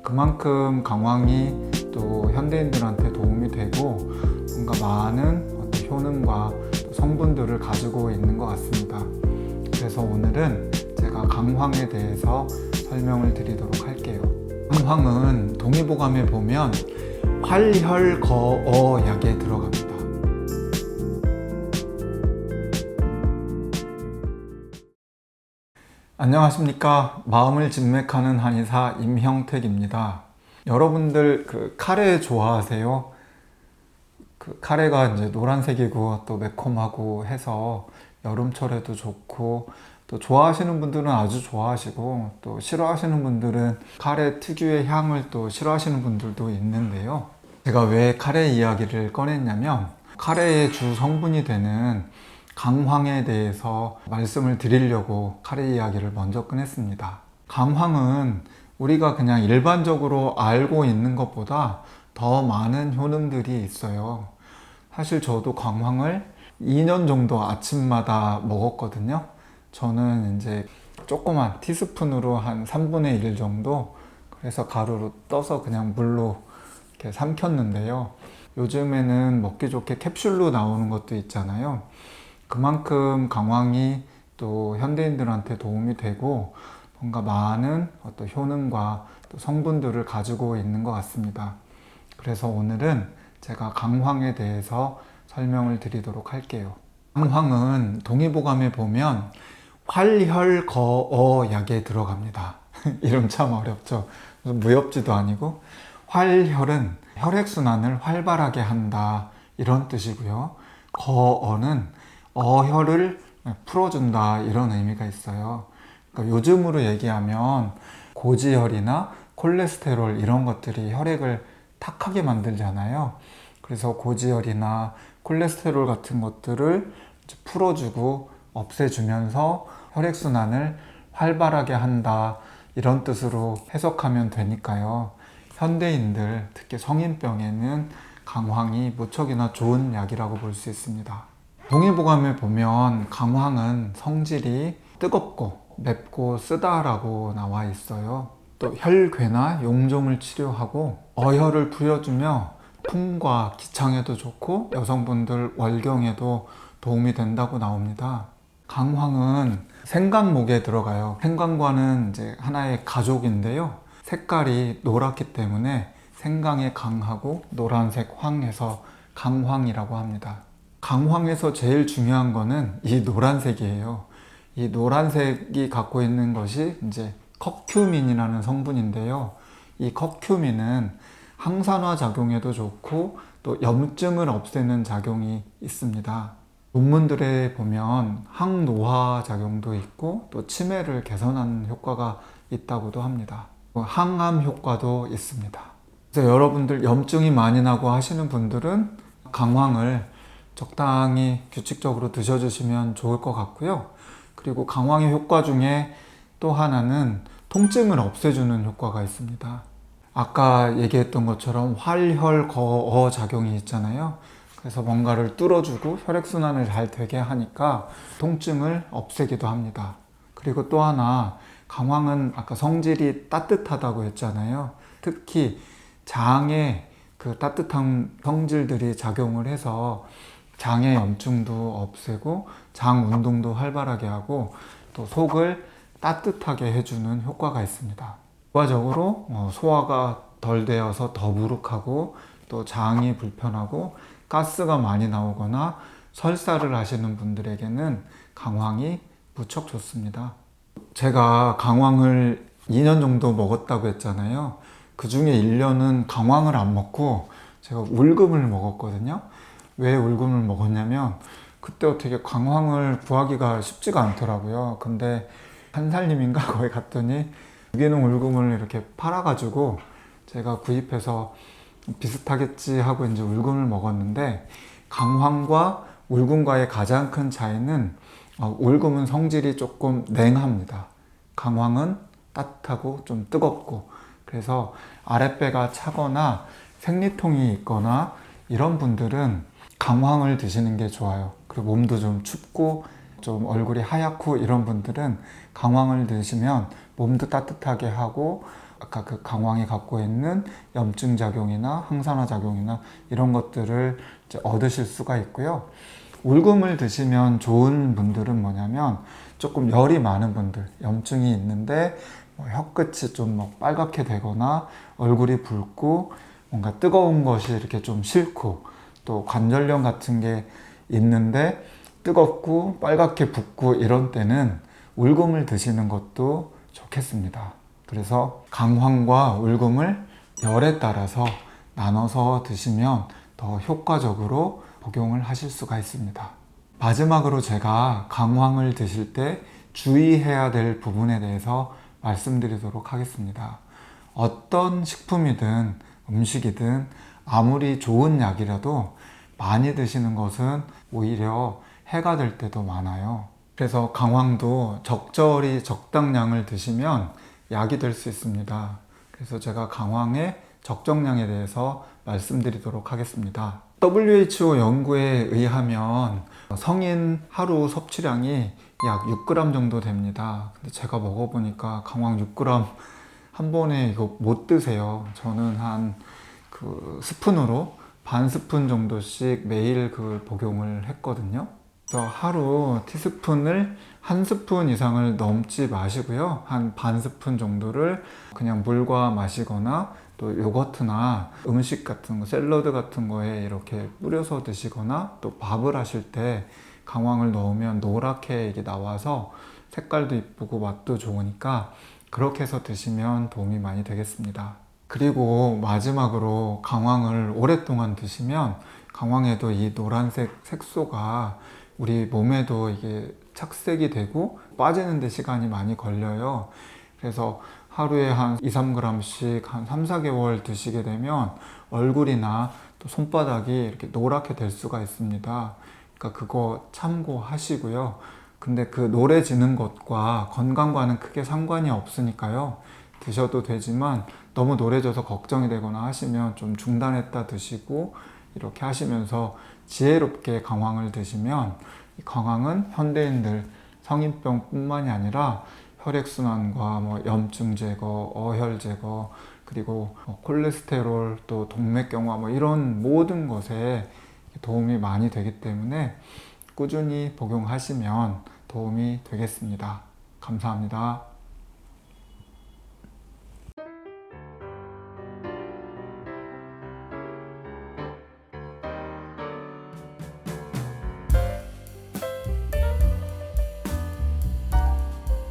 그만큼 강황이 또 현대인들한테 도움이 되고 뭔가 많은 어떤 효능과 성분들을 가지고 있는 것 같습니다. 그래서 오늘은 제가 강황에 대해서 설명을 드리도록 할게요. 강황은 동의보감에 보면 활혈거어약에 들어갑니다. 안녕하십니까. 마음을 진맥하는 한의사 임형택입니다. 여러분들 카레 좋아하세요? 카레가 이제 노란색이고 또 매콤하고 해서 여름철에도 좋고, 또 좋아하시는 분들은 아주 좋아하시고, 또 싫어하시는 분들은 카레 특유의 향을 또 싫어하시는 분들도 있는데요. 제가 왜 카레 이야기를 꺼냈냐면, 카레의 주 성분이 되는 강황에 대해서 말씀을 드리려고 카레 이야기를 먼저 꺼냈습니다. 강황은 우리가 그냥 일반적으로 알고 있는 것보다 더 많은 효능들이 있어요. 사실 저도 강황을 2년 정도 아침마다 먹었거든요. 저는 이제 조그만 티스푼으로 한 3분의 1 정도, 그래서 가루로 떠서 그냥 물로 이렇게 삼켰는데요. 요즘에는 먹기 좋게 캡슐로 나오는 것도 있잖아요. 그만큼 강황이 또 현대인들한테 도움이 되고 뭔가 많은 어떤 효능과 또 성분들을 가지고 있는 것 같습니다. 그래서 오늘은 제가 강황에 대해서 설명을 드리도록 할게요. 강황은 동의보감에 보면 활혈거어약에 들어갑니다. 이름 참 어렵죠. 무협지도 아니고, 활혈은 혈액순환을 활발하게 한다 이런 뜻이고요. 거어는 어혈을 풀어준다 이런 의미가 있어요. 그러니까 요즘으로 얘기하면 고지혈이나 콜레스테롤 이런 것들이 혈액을 탁하게 만들잖아요. 그래서 고지혈이나 콜레스테롤 같은 것들을 풀어주고 없애주면서 혈액순환을 활발하게 한다 이런 뜻으로 해석하면 되니까요. 현대인들, 특히 성인병에는 강황이 무척이나 좋은 약이라고 볼 수 있습니다. 동의보감에 보면 강황은 성질이 뜨겁고 맵고 쓰다라고 나와 있어요. 또 혈괴나 용종을 치료하고 어혈을 풀어주며 풍과 기창에도 좋고 여성분들 월경에도 도움이 된다고 나옵니다. 강황은 생강목에 들어가요. 생강과는 이제 하나의 가족인데요. 색깔이 노랗기 때문에 생강에 강하고 노란색 황해서 강황이라고 합니다. 강황에서 제일 중요한 거는 이 노란색이에요. 이 노란색이 갖고 있는 것이 이제 커큐민이라는 성분인데요. 이 커큐민은 항산화 작용에도 좋고 또 염증을 없애는 작용이 있습니다. 논문들에 보면 항노화 작용도 있고 또 치매를 개선하는 효과가 있다고도 합니다. 항암 효과도 있습니다. 그래서 여러분들 염증이 많이 나고 하시는 분들은 강황을 적당히 규칙적으로 드셔주시면 좋을 것 같고요. 그리고 강황의 효과 중에 또 하나는 통증을 없애주는 효과가 있습니다. 아까 얘기했던 것처럼 활혈거어 작용이 있잖아요. 그래서 뭔가를 뚫어주고 혈액순환을 잘 되게 하니까 통증을 없애기도 합니다. 그리고 또 하나, 강황은 아까 성질이 따뜻하다고 했잖아요. 특히 장에 그 따뜻한 성질들이 작용을 해서 장의 염증도 없애고 장 운동도 활발하게 하고 또 속을 따뜻하게 해주는 효과가 있습니다. 결과적으로 소화가 덜 되어서 더부룩하고 또 장이 불편하고 가스가 많이 나오거나 설사를 하시는 분들에게는 강황이 무척 좋습니다. 제가 강황을 2년 정도 먹었다고 했잖아요. 그 중에 1년은 강황을 안 먹고 제가 울금을 먹었거든요. 왜 울금을 먹었냐면 그때 어떻게 강황을 구하기가 쉽지가 않더라고요. 근데 한살님인가 거기 갔더니 유기농 울금을 이렇게 팔아가지고 제가 구입해서 비슷하겠지 하고 이제 울금을 먹었는데, 강황과 울금과의 가장 큰 차이는 울금은 성질이 조금 냉합니다. 강황은 따뜻하고 좀 뜨겁고, 그래서 아랫배가 차거나 생리통이 있거나 이런 분들은 강황을 드시는 게 좋아요. 그리고 몸도 좀 춥고 좀 얼굴이 하얗고 이런 분들은 강황을 드시면 몸도 따뜻하게 하고 아까 그 강황이 갖고 있는 염증 작용이나 항산화 작용이나 이런 것들을 이제 얻으실 수가 있고요. 울금을 드시면 좋은 분들은 뭐냐면 조금 열이 많은 분들, 염증이 있는데 뭐 혀끝이 좀 막 빨갛게 되거나 얼굴이 붉고 뭔가 뜨거운 것이 이렇게 좀 싫고 또 관절염 같은 게 있는데 뜨겁고 빨갛게 붓고 이런 때는 울금을 드시는 것도 좋겠습니다. 그래서 강황과 울금을 열에 따라서 나눠서 드시면 더 효과적으로 복용을 하실 수가 있습니다. 마지막으로 제가 강황을 드실 때 주의해야 될 부분에 대해서 말씀드리도록 하겠습니다. 어떤 식품이든 음식이든 아무리 좋은 약이라도 많이 드시는 것은 오히려 해가 될 때도 많아요. 그래서 강황도 적절히 적당량을 드시면 약이 될 수 있습니다. 그래서 제가 강황의 적정량에 대해서 말씀드리도록 하겠습니다. WHO 연구에 의하면 성인 하루 섭취량이 약 6g 정도 됩니다. 근데 제가 먹어보니까 강황 6g 한 번에 이거 못 드세요. 저는 한 그 스푼으로 반 스푼 정도씩 매일 그 복용을 했거든요. 그래서 하루 티스푼을 한 스푼 이상을 넘지 마시고요. 한 반 스푼 정도를 그냥 물과 마시거나 또 요거트나 음식 같은 거, 샐러드 같은 거에 이렇게 뿌려서 드시거나 또 밥을 하실 때 강황을 넣으면 노랗게 이게 나와서 색깔도 이쁘고 맛도 좋으니까 그렇게 해서 드시면 도움이 많이 되겠습니다. 그리고 마지막으로 강황을 오랫동안 드시면 강황에도 이 노란색 색소가 우리 몸에도 이게 착색이 되고 빠지는 데 시간이 많이 걸려요. 그래서 하루에 한 2, 3g씩 한 3, 4개월 드시게 되면 얼굴이나 또 손바닥이 이렇게 노랗게 될 수가 있습니다. 그러니까 그거 참고하시고요. 근데 그 노래지는 것과 건강과는 크게 상관이 없으니까요. 드셔도 되지만 너무 노래져서 걱정이 되거나 하시면 좀 중단했다 드시고 이렇게 하시면서 지혜롭게 강황을 드시면 이 강황은 현대인들 성인병뿐만이 아니라 혈액순환과 뭐 염증 제거, 어혈 제거, 그리고 콜레스테롤, 또 동맥경화 뭐 이런 모든 것에 도움이 많이 되기 때문에 꾸준히 복용하시면 도움이 되겠습니다. 감사합니다.